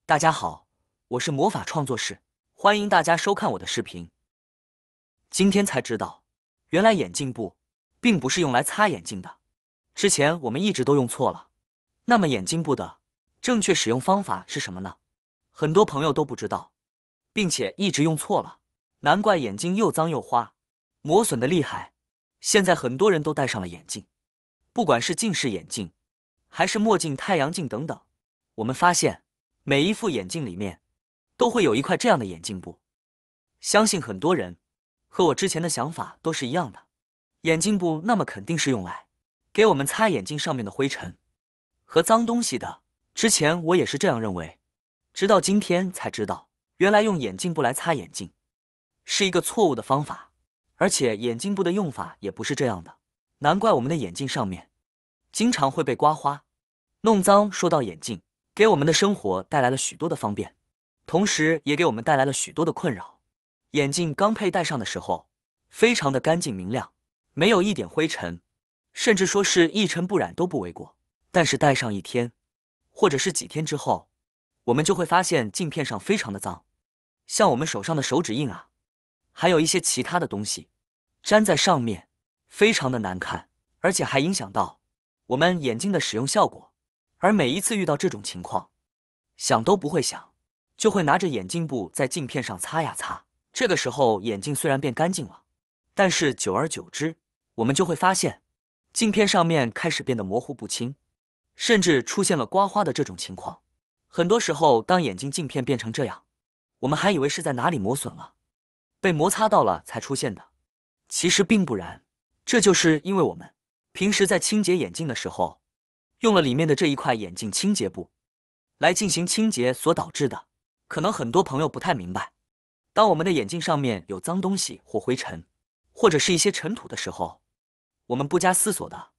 大家好，我是魔法创作室，欢迎大家收看我的视频。今天才知道，原来眼镜布并不是用来擦眼镜的，之前我们一直都用错了。那么眼镜布的正确使用方法是什么呢？很多朋友都不知道，并且一直用错了，难怪眼睛又脏又花，磨损的厉害。现在很多人都戴上了眼镜，不管是近视眼镜，还是墨镜、太阳镜等等，我们发现每一副眼镜里面都会有一块这样的眼镜布。相信很多人和我之前的想法都是一样的，眼镜布那么肯定是用来给我们擦眼镜上面的灰尘和脏东西的。之前我也是这样认为，直到今天才知道，原来用眼镜布来擦眼镜是一个错误的方法，而且眼镜布的用法也不是这样的，难怪我们的眼镜上面经常会被刮花、弄脏。说到眼镜，给我们的生活带来了许多的方便，同时也给我们带来了许多的困扰。眼镜刚佩戴上的时候，非常的干净明亮，没有一点灰尘，甚至说是一尘不染都不为过。但是戴上一天，或者是几天之后，我们就会发现镜片上非常的脏，像我们手上的手指印啊，还有一些其他的东西粘在上面，非常的难看，而且还影响到我们眼睛的使用效果。而每一次遇到这种情况，想都不会想，就会拿着眼镜布在镜片上擦呀擦。这个时候眼镜虽然变干净了，但是久而久之，我们就会发现镜片上面开始变得模糊不清，甚至出现了刮花的这种情况。很多时候当眼镜镜片变成这样，我们还以为是在哪里磨损了，被摩擦到了才出现的，其实并不然。这就是因为我们平时在清洁眼镜的时候，用了里面的这一块眼镜清洁布来进行清洁所导致的。可能很多朋友不太明白，当我们的眼镜上面有脏东西或灰尘，或者是一些尘土的时候，我们不加思索的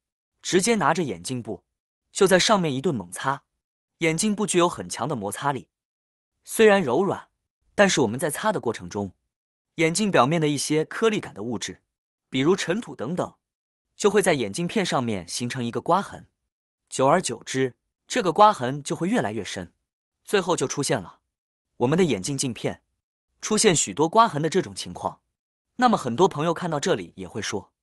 直接拿着眼镜布就在上面一顿猛擦。眼镜布具有很强的摩擦力，虽然柔软，但是我们在擦的过程中，眼镜表面的一些颗粒感的物质，比如尘土等等，就会在眼镜片上面形成一个刮痕。久而久之，这个刮痕就会越来越深，最后就出现了我们的眼镜镜片出现许多刮痕的这种情况。那么很多朋友看到这里也会说，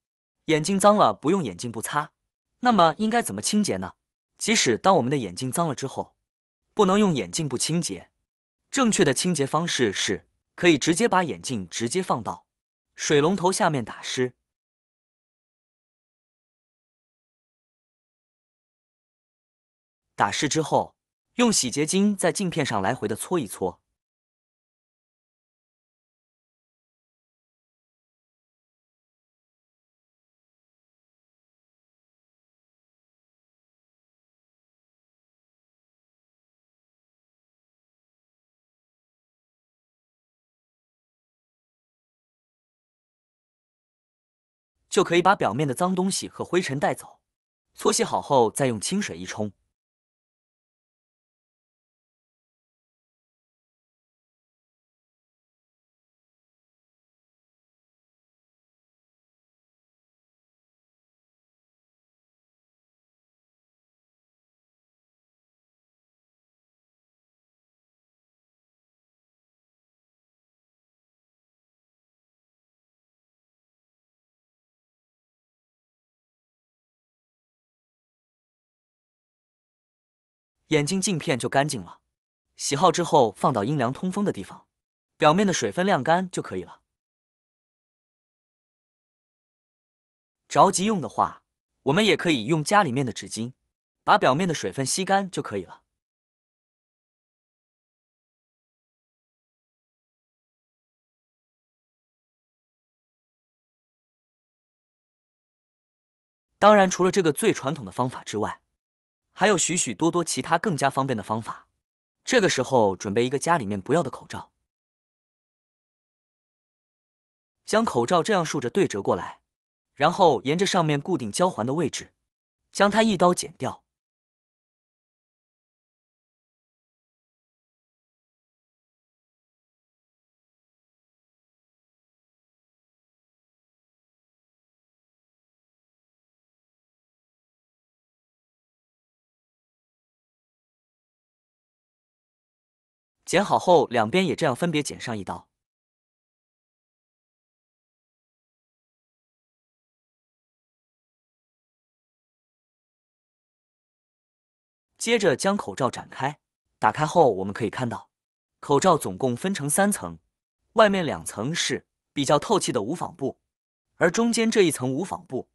眼睛脏了不用眼镜布擦，那么应该怎么清洁呢？即使当我们的眼睛脏了之后，不能用眼镜布清洁，正确的清洁方式是可以直接把眼镜直接放到水龙头下面打湿，打湿之后，用洗洁精在镜片上来回的搓一搓。就可以把表面的脏东西和灰尘带走。搓洗好后，再用清水一冲。眼镜镜片就干净了。洗好之后放到阴凉通风的地方，表面的水分晾干就可以了。着急用的话，我们也可以用家里面的纸巾，把表面的水分吸干就可以了。当然，除了这个最传统的方法之外，还有许许多多其他更加方便的方法。这个时候准备一个家里面不要的口罩，将口罩这样竖着对折过来，然后沿着上面固定胶环的位置，将它一刀剪掉。剪好后，两边也这样分别剪上一刀。接着将口罩展开，打开后我们可以看到，口罩总共分成3层，外面2层是比较透气的无纺布，而中间这一层无纺布，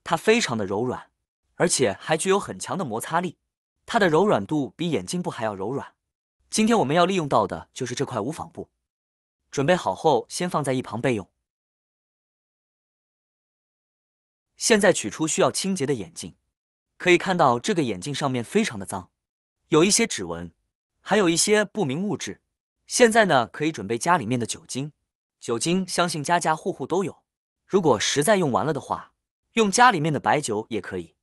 它非常的柔软，而且还具有很强的摩擦力，它的柔软度比眼镜布还要柔软。今天我们要利用到的就是这块无纺布。准备好后，先放在一旁备用。现在取出需要清洁的眼镜，可以看到这个眼镜上面非常的脏，有一些指纹，还有一些不明物质。现在呢，可以准备家里面的酒精，酒精相信家家户户都有，如果实在用完了的话，用家里面的白酒也可以。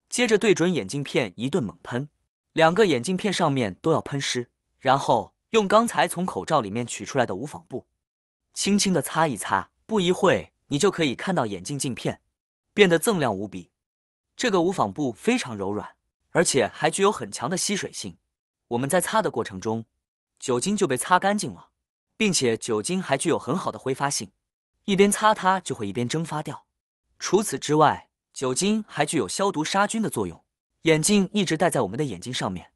接着对准眼镜片一顿猛喷，2个眼镜片上面都要喷湿，然后用刚才从口罩里面取出来的无纺布，轻轻的擦一擦，不一会你就可以看到眼镜镜片变得锃亮无比。这个无纺布非常柔软，而且还具有很强的吸水性。我们在擦的过程中，酒精就被擦干净了，并且酒精还具有很好的挥发性，一边擦它就会一边蒸发掉。除此之外，酒精还具有消毒杀菌的作用。眼镜一直戴在我们的眼睛上面，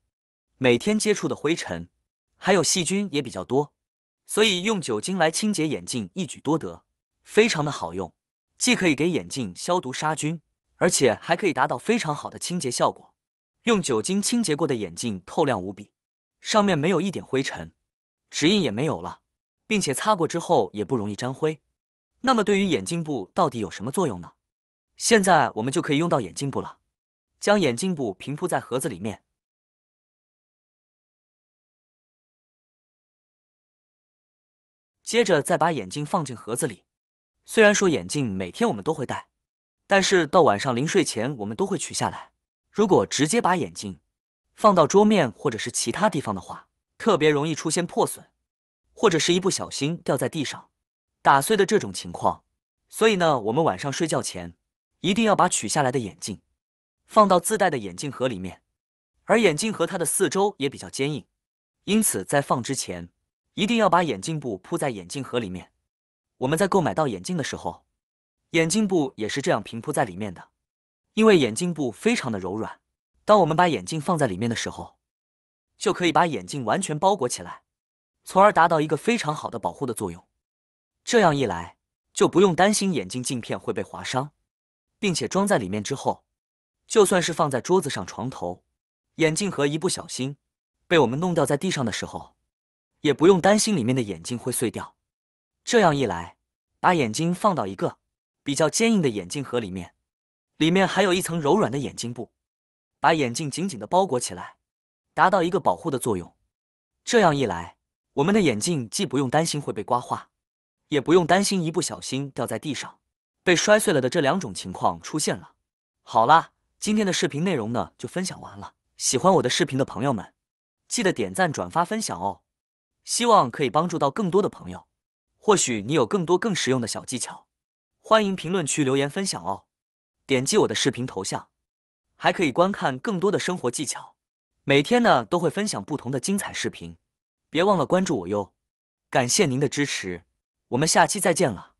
每天接触的灰尘还有细菌也比较多，所以用酒精来清洁眼镜一举多得，非常的好用，既可以给眼镜消毒杀菌，而且还可以达到非常好的清洁效果。用酒精清洁过的眼镜透亮无比，上面没有一点灰尘，指印也没有了，并且擦过之后也不容易沾灰。那么对于眼镜布到底有什么作用呢？现在我们就可以用到眼镜布了。将眼镜布平铺在盒子里面，接着再把眼镜放进盒子里。虽然说眼镜每天我们都会戴，但是到晚上临睡前我们都会取下来。如果直接把眼镜放到桌面或者是其他地方的话，特别容易出现破损，或者是一不小心掉在地上打碎的这种情况。所以呢，我们晚上睡觉前一定要把取下来的眼镜放到自带的眼镜盒里面，而眼镜盒它的四周也比较坚硬，因此在放之前一定要把眼镜布铺在眼镜盒里面。我们在购买到眼镜的时候，眼镜布也是这样平铺在里面的，因为眼镜布非常的柔软，当我们把眼镜放在里面的时候，就可以把眼镜完全包裹起来，从而达到一个非常好的保护的作用。这样一来，就不用担心眼镜镜片会被划伤，并且装在里面之后，就算是放在桌子上、床头，眼镜盒一不小心被我们弄掉在地上的时候，也不用担心里面的眼镜会碎掉。这样一来，把眼镜放到一个比较坚硬的眼镜盒里面，里面还有一层柔软的眼镜布，把眼镜紧紧地包裹起来，达到一个保护的作用。这样一来，我们的眼镜既不用担心会被刮花，也不用担心一不小心掉在地上被摔碎了的这2种情况出现了。好啦，今天的视频内容呢就分享完了。喜欢我的视频的朋友们，记得点赞、转发、分享哦。希望可以帮助到更多的朋友。或许你有更多更实用的小技巧，欢迎评论区留言分享哦。点击我的视频头像，还可以观看更多的生活技巧。每天呢都会分享不同的精彩视频，别忘了关注我哟。感谢您的支持，我们下期再见了。